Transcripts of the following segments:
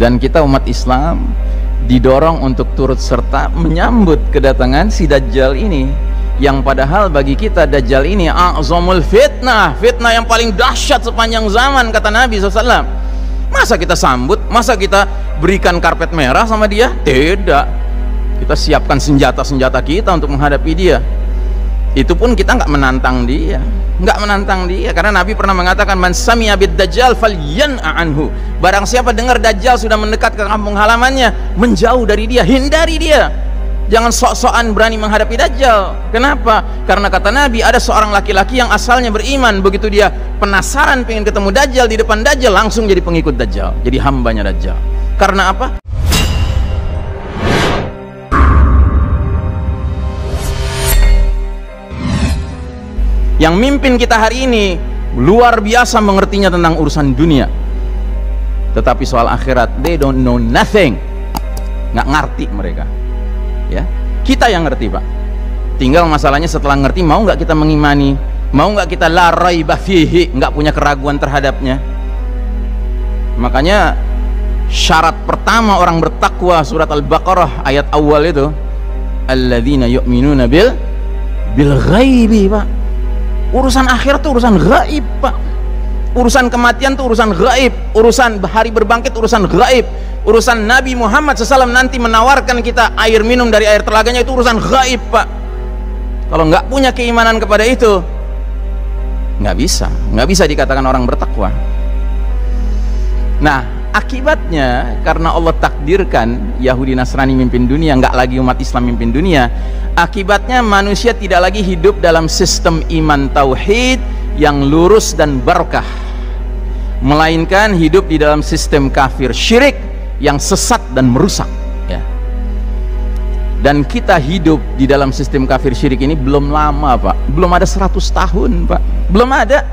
Dan kita umat Islam didorong untuk turut serta menyambut kedatangan si Dajjal ini, yang padahal bagi kita Dajjal ini a'zamul fitnah, fitnah yang paling dahsyat sepanjang zaman, kata Nabi SAW. Masa kita sambut, masa kita berikan karpet merah sama dia? Tidak. Kita siapkan senjata-senjata kita untuk menghadapi dia. Itu pun kita nggak menantang dia, karena Nabi pernah mengatakan, man sami'a bid dajjal falyan'a anhu. Barang siapa dengar Dajjal sudah mendekat ke kampung halamannya, menjauh dari dia, hindari dia. Jangan sok-sokan berani menghadapi Dajjal. Kenapa? Karena kata Nabi, ada seorang laki-laki yang asalnya beriman, begitu dia penasaran pengen ketemu Dajjal, di depan Dajjal langsung jadi pengikut Dajjal, jadi hambanya Dajjal. Karena apa? Yang mimpin kita hari ini luar biasa mengertinya tentang urusan dunia, tetapi soal akhirat they don't know nothing, nggak ngerti mereka. Ya, kita yang ngerti, Pak. Tinggal masalahnya setelah ngerti, mau nggak kita mengimani, mau nggak kita la raiba fihi, nggak punya keraguan terhadapnya. Makanya syarat pertama orang bertakwa, surat Al-Baqarah ayat awal itu, alladzina yu'minuna bil ghaibi, Pak. Urusan akhir itu urusan gaib, Pak. Urusan kematian itu urusan gaib, urusan hari berbangkit urusan gaib, urusan Nabi Muhammad SAW nanti menawarkan kita air minum dari air telaganya itu urusan gaib, Pak. Kalau nggak punya keimanan kepada itu, nggak bisa dikatakan orang bertakwa. Nah, akibatnya karena Allah takdirkan Yahudi Nasrani mimpin dunia, nggak lagi umat Islam mimpin dunia. Akibatnya manusia tidak lagi hidup dalam sistem iman tauhid yang lurus dan barakah, melainkan hidup di dalam sistem kafir syirik yang sesat dan merusak, ya. Dan kita hidup di dalam sistem kafir syirik ini belum lama, Pak. Belum ada 100 tahun, Pak. Belum ada.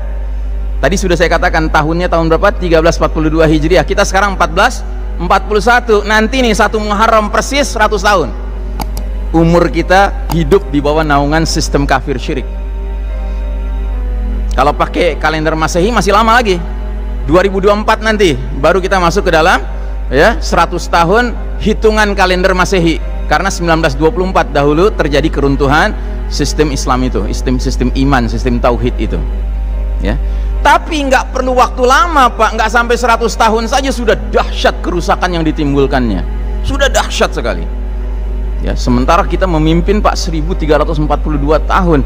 Tadi sudah saya katakan tahunnya tahun berapa? 1342 Hijriah. Kita sekarang 1441. Nanti nih 1 Muharram persis 100 tahun. Umur kita hidup di bawah naungan sistem kafir syirik. Kalau pakai kalender Masehi masih lama lagi. 2024 nanti baru kita masuk ke dalam, ya, 100 tahun hitungan kalender Masehi. Karena 1924 dahulu terjadi keruntuhan sistem Islam itu, sistem iman, sistem tauhid itu, ya. Tapi nggak perlu waktu lama, Pak. Nggak sampai 100 tahun saja sudah dahsyat kerusakan yang ditimbulkannya. Sudah dahsyat sekali. Ya, sementara kita memimpin, Pak, 1342 tahun.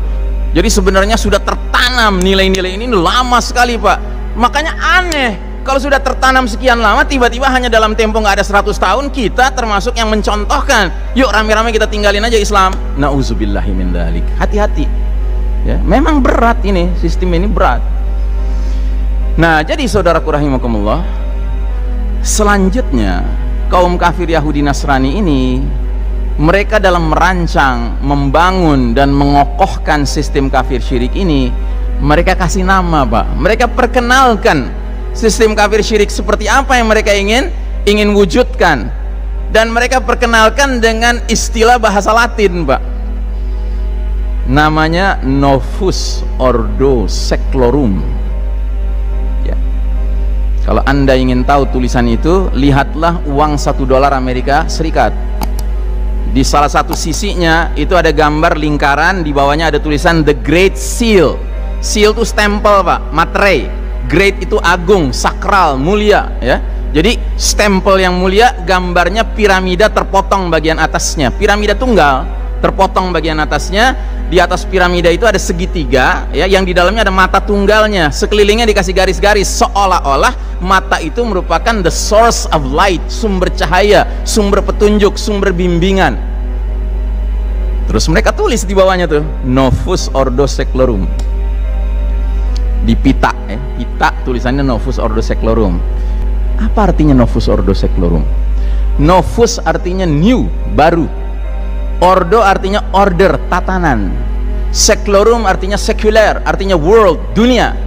Jadi sebenarnya sudah tertanam nilai-nilai ini lama sekali, Pak. Makanya aneh kalau sudah tertanam sekian lama, tiba-tiba hanya dalam tempo nggak ada 100 tahun kita termasuk yang mencontohkan, yuk rame-rame kita tinggalin aja Islam. Nauzubillahi min dzalik. Hati-hati. Ya, memang berat ini, sistem ini berat. Nah, jadi saudaraku rahimakumullah, selanjutnya kaum kafir Yahudi Nasrani ini, mereka dalam merancang, membangun dan mengokohkan sistem kafir syirik ini, mereka kasih nama, Pak. Mereka perkenalkan sistem kafir syirik seperti apa yang mereka ingin wujudkan, dan mereka perkenalkan dengan istilah bahasa Latin, Pak. Namanya Novus Ordo Seclorum. Ya. Kalau Anda ingin tahu tulisan itu, lihatlah uang $1 Amerika Serikat. Di salah satu sisinya itu ada gambar lingkaran, di bawahnya ada tulisan The Great Seal. Seal itu stempel, Pak, materai. Great itu agung, sakral, mulia, ya. Jadi stempel yang mulia, gambarnya piramida terpotong bagian atasnya. Piramida tunggal, terpotong bagian atasnya. Di atas piramida itu ada segitiga, ya, yang di dalamnya ada mata tunggalnya. Sekelilingnya dikasih garis-garis, seolah-olah mata itu merupakan the source of light, sumber cahaya, sumber petunjuk, sumber bimbingan. Terus mereka tulis di bawahnya tuh Novus Ordo Seclorum. Di pita, pita tulisannya Novus Ordo Seclorum. Apa artinya Novus Ordo Seclorum? Novus artinya new, baru. Ordo artinya order, tatanan. Seclorum artinya sekuler, artinya world, dunia.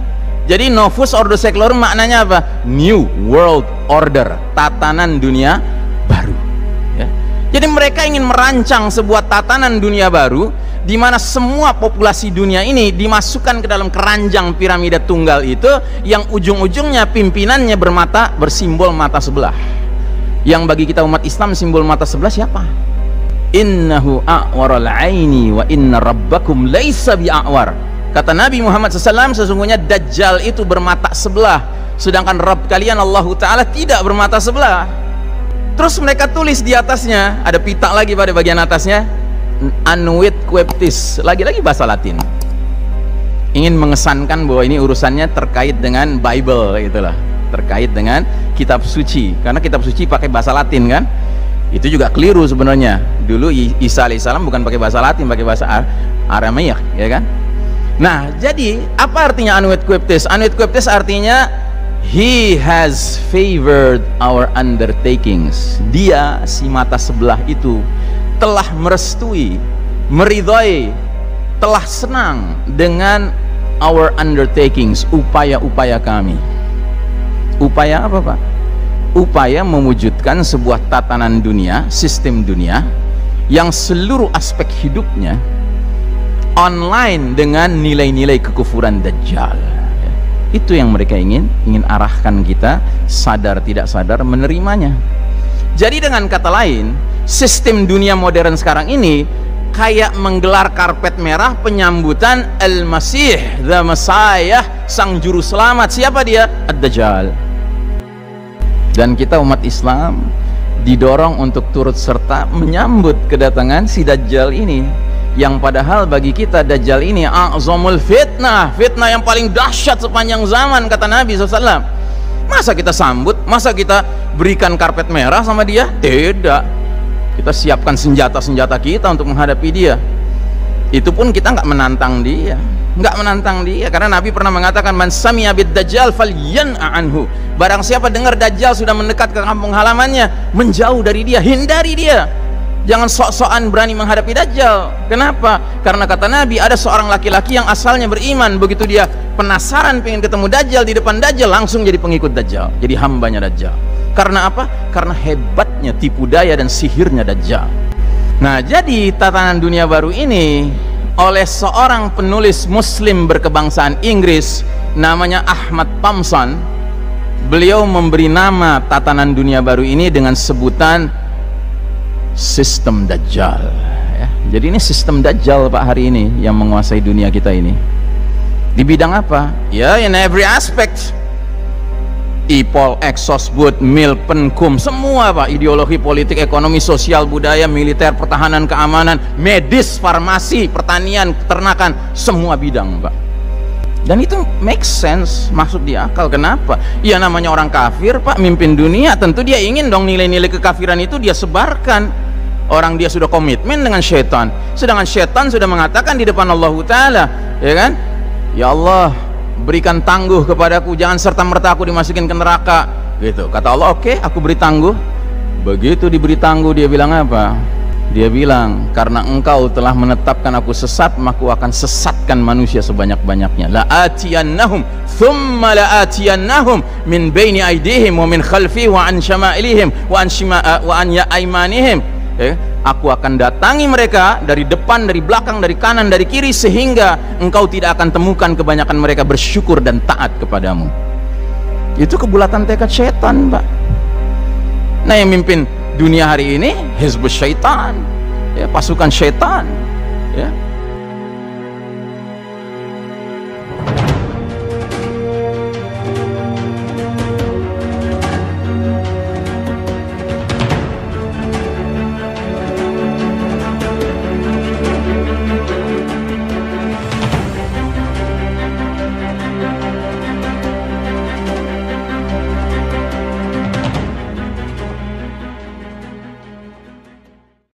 Jadi Novus Ordo Seclorum maknanya apa? New world order, tatanan dunia baru, ya. Jadi mereka ingin merancang sebuah tatanan dunia baru, di mana semua populasi dunia ini dimasukkan ke dalam keranjang piramida tunggal itu, yang ujung-ujungnya pimpinannya bersimbol mata sebelah. Yang bagi kita umat Islam simbol mata sebelah siapa? Innahu a'waral aini wa inna rabbakum laisa bi'a'war. Kata Nabi Muhammad SAW, sesungguhnya Dajjal itu bermata sebelah, sedangkan Rabb kalian Allah Ta'ala tidak bermata sebelah. Terus mereka tulis di atasnya, ada pita lagi pada bagian atasnya, Anuit Queptis, lagi-lagi bahasa Latin, ingin mengesankan bahwa ini urusannya terkait dengan Bible, itulah, terkait dengan kitab suci, karena kitab suci pakai bahasa Latin kan. Itu juga keliru sebenarnya. Dulu Isa alaihissalam bukan pakai bahasa Latin, pakai bahasa Aramaik, ya kan. Nah, jadi apa artinya Anuit Queptis? Anuit Queptis artinya He has favored our undertakings. Dia, si mata sebelah itu, telah merestui, meridhoi, telah senang dengan our undertakings, upaya-upaya kami. Upaya apa, Pak? Upaya mewujudkan sebuah tatanan dunia, sistem dunia yang seluruh aspek hidupnya online dengan nilai-nilai kekufuran Dajjal. Itu yang mereka ingin arahkan kita, sadar tidak sadar menerimanya. Jadi dengan kata lain, sistem dunia modern sekarang ini kayak menggelar karpet merah penyambutan Al-Masih, the Messiah, sang juru selamat. Siapa dia? Ad-Dajjal. Dan kita umat Islam didorong untuk turut serta menyambut kedatangan si Dajjal ini, yang padahal bagi kita Dajjal ini a'zamul fitnah, fitnah yang paling dahsyat sepanjang zaman, kata Nabi SAW. Masa kita sambut, masa kita berikan karpet merah sama dia? Tidak. Kita siapkan senjata-senjata kita untuk menghadapi dia. Itu pun kita nggak menantang dia, karena Nabi pernah mengatakan, man sami'a bid Dajjal falyan'a anhu. Barang siapa dengar Dajjal sudah mendekat ke kampung halamannya, menjauh dari dia, hindari dia. Jangan sok-sokan berani menghadapi Dajjal. Kenapa? Karena kata Nabi, ada seorang laki-laki yang asalnya beriman, begitu dia penasaran pengen ketemu Dajjal, di depan Dajjal langsung jadi pengikut Dajjal, jadi hambanya Dajjal. Karena apa? Karena hebatnya tipu daya dan sihirnya Dajjal. Nah, jadi tatanan dunia baru ini oleh seorang penulis Muslim berkebangsaan Inggris namanya Ahmad Thompson. Beliau memberi nama tatanan dunia baru ini dengan sebutan sistem Dajjal, ya. Jadi ini sistem Dajjal, Pak, hari ini yang menguasai dunia kita ini. Di bidang apa? Ya, in every aspect. Ipol, Exosbud, Milpenkum, semua, Pak. Ideologi, politik, ekonomi, sosial, budaya, militer, pertahanan, keamanan, medis, farmasi, pertanian, peternakan, semua bidang, Pak. Dan itu make sense, masuk di akal. Kenapa? Ya namanya orang kafir, Pak, mimpin dunia, tentu dia ingin dong nilai-nilai kekafiran itu dia sebarkan. Orang dia sudah komitmen dengan syaitan, sedangkan syaitan sudah mengatakan di depan Allah Ta'ala, ya kan, ya Allah, berikan tangguh kepadaku, jangan serta-merta aku dimasukin ke neraka, gitu. Kata Allah, oke, aku beri tangguh. Begitu diberi tangguh, dia bilang apa? Dia bilang, karena engkau telah menetapkan aku sesat, maka aku akan sesatkan manusia sebanyak-banyaknya. La'atiyannahum thumma la'atiyannahum min baini aydihim wa min khalfihim wa an syama'ilihim wa an ya'aymanihim. Aku akan datangi mereka dari depan, dari belakang, dari kanan, dari kiri, sehingga engkau tidak akan temukan kebanyakan mereka bersyukur dan taat kepadamu. Itu kebulatan tekad syaitan, Pak. Nah, yang mimpin dunia hari ini Hizbus Syaitan, ya, pasukan syaitan, ya.